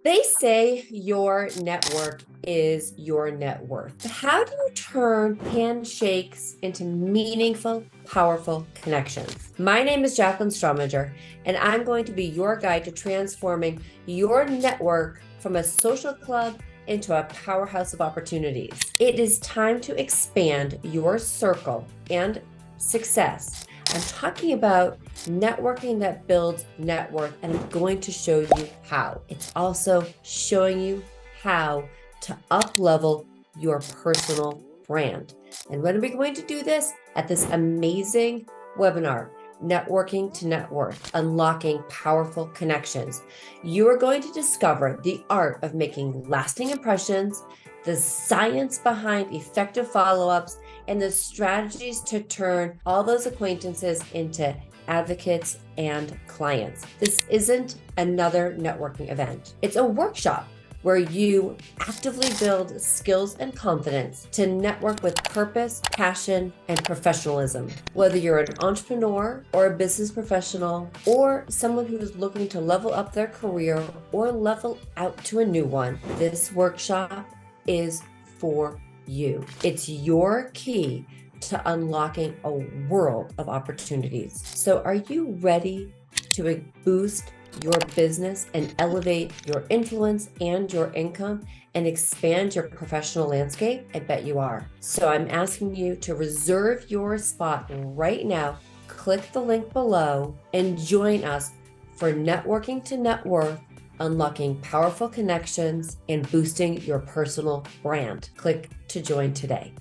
They say your network is your net worth. But how do you turn handshakes into meaningful, powerful connections? My name is Jacqueline Strominger, and I'm going to be your guide to transforming your network from a social club into a powerhouse of opportunities. It is time to expand your circle and success. I'm talking about networking that builds net worth, and I'm going to show you how. It's also showing you how to up level your personal brand. And when are we going to do this? At this amazing webinar, Networking to Net Worth, Unlocking Powerful Connections. You are going to discover the art of making lasting impressions, the science behind effective follow-ups, and the strategies to turn all those acquaintances into advocates and clients. This isn't another networking event. It's a workshop where you actively build skills and confidence to network with purpose, passion, and professionalism. Whether you're an entrepreneur or a business professional or someone who is looking to level up their career or level out to a new one, this workshop is for you. It's your key to unlocking a world of opportunities. So are you ready to boost your business and elevate your influence and your income and expand your professional landscape? I bet you are. So I'm asking you to reserve your spot right now. Click the link below and join us for Networking to Net Worth, Unlocking Powerful Connections and Boosting Your Personal Brand. Click to join today.